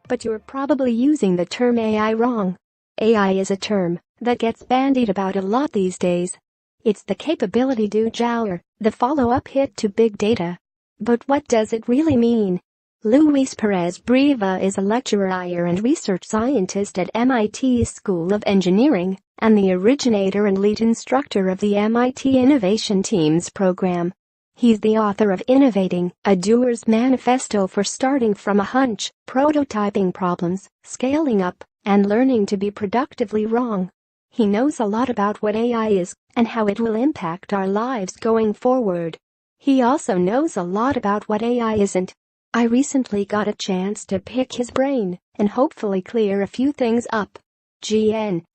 But you're probably using the term AI wrong. AI is a term that gets bandied about a lot these days. It's the capability to jour, the follow-up hit to big data. But what does it really mean? Luis Perez-Breva is a lecturer and research scientist at MIT's School of Engineering and the originator and lead instructor of the MIT Innovation Teams program. He's the author of Innovating, a Doer's Manifesto for starting from a hunch, prototyping problems, scaling up, and learning to be productively wrong. He knows a lot about what AI is and how it will impact our lives going forward. He also knows a lot about what AI isn't. I recently got a chance to pick his brain and hopefully clear a few things up.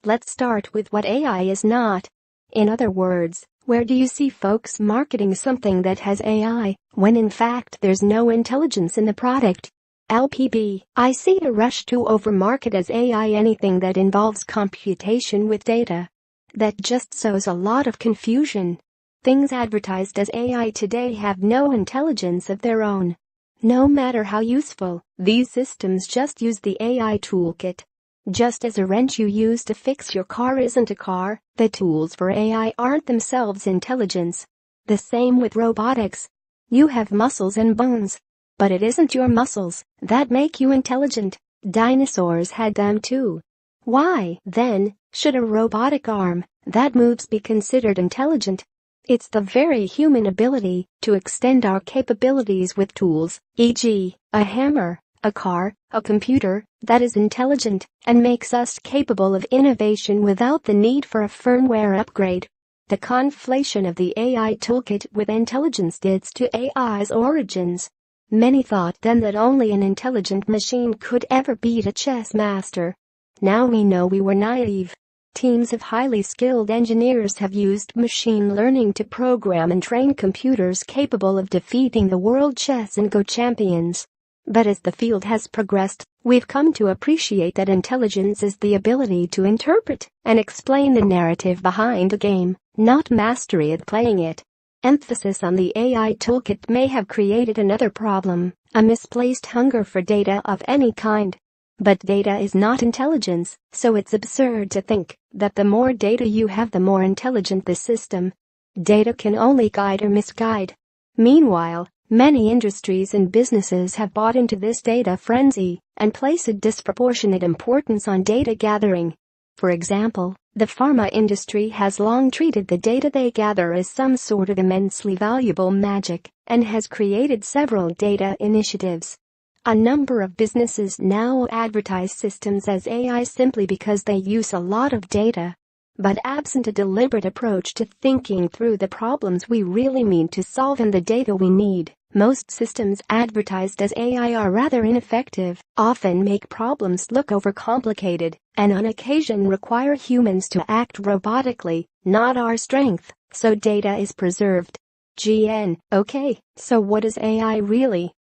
Let's start with what AI is not. In other words, where do you see folks marketing something that has AI, when in fact there's no intelligence in the product? I see a rush to overmarket as AI anything that involves computation with data. That just sows a lot of confusion. Things advertised as AI today have no intelligence of their own. No matter how useful, these systems just use the AI toolkit. Just as a wrench you use to fix your car isn't a car, the tools for AI aren't themselves intelligence. The same with robotics. You have muscles and bones. But it isn't your muscles that make you intelligent. Dinosaurs had them too. Why, then, should a robotic arm that moves be considered intelligent? It's the very human ability to extend our capabilities with tools, e.g., a hammer, a car, a computer, that is intelligent and makes us capable of innovation without the need for a firmware upgrade. The conflation of the AI toolkit with intelligence dates to AI's origins. Many thought then that only an intelligent machine could ever beat a chess master. Now we know we were naive. Teams of highly skilled engineers have used machine learning to program and train computers capable of defeating the world chess and Go champions. But as the field has progressed, we've come to appreciate that intelligence is the ability to interpret and explain the narrative behind a game, not mastery at playing it. Emphasis on the AI toolkit may have created another problem, a misplaced hunger for data of any kind. But data is not intelligence, so it's absurd to think that the more data you have, the more intelligent the system. Data can only guide or misguide. Meanwhile, many industries and businesses have bought into this data frenzy and place a disproportionate importance on data gathering. For example, the pharma industry has long treated the data they gather as some sort of immensely valuable magic and has created several data initiatives. A number of businesses now advertise systems as AI simply because they use a lot of data. But absent a deliberate approach to thinking through the problems we really mean to solve and the data we need, most systems advertised as AI are rather ineffective, often make problems look overcomplicated, and on occasion require humans to act robotically, not our strength, so data is preserved. Okay, so what is AI really?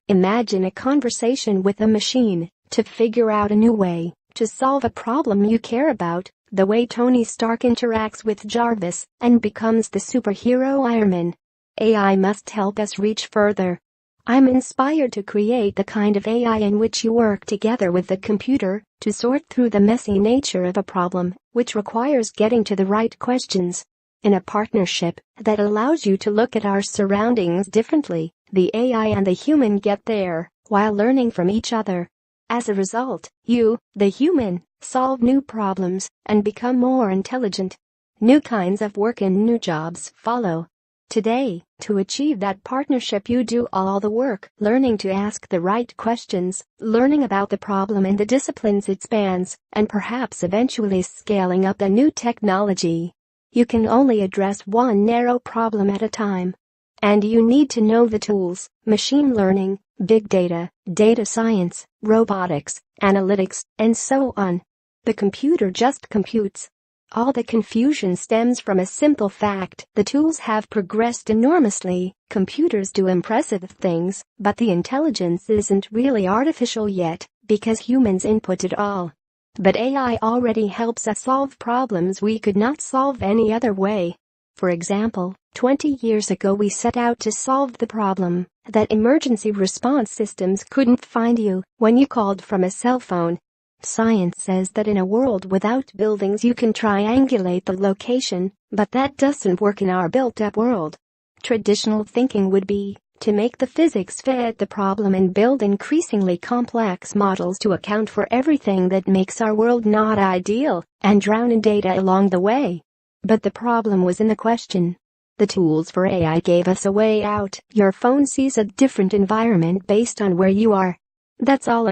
Imagine a conversation with a machine to figure out a new way to solve a problem you care about, the way Tony Stark interacts with Jarvis and becomes the superhero Iron Man. AI must help us reach further. I'm inspired to create the kind of AI in which you work together with the computer to sort through the messy nature of a problem, which requires getting to the right questions. In a partnership that allows you to look at our surroundings differently, the AI and the human get there while learning from each other. As a result, you, the human, solve new problems and become more intelligent. New kinds of work and new jobs follow. Today, to achieve that partnership, you do all the work, learning to ask the right questions, learning about the problem and the disciplines it spans, and perhaps eventually scaling up a new technology. You can only address one narrow problem at a time. And you need to know the tools: machine learning, big data, data science, robotics, analytics, and so on. The computer just computes. All the confusion stems from a simple fact: the tools have progressed enormously, computers do impressive things, but the intelligence isn't really artificial yet, because humans input it all. But AI already helps us solve problems we could not solve any other way. For example, 20 years ago we set out to solve the problem that emergency response systems couldn't find you when you called from a cell phone. Science says that in a world without buildings you can triangulate the location, but that doesn't work in our built-up world. Traditional thinking would be to make the physics fit the problem and build increasingly complex models to account for everything that makes our world not ideal, and drown in data along the way. But the problem was in the question. The tools for AI gave us a way out. Your phone sees a different environment based on where you are. That's all.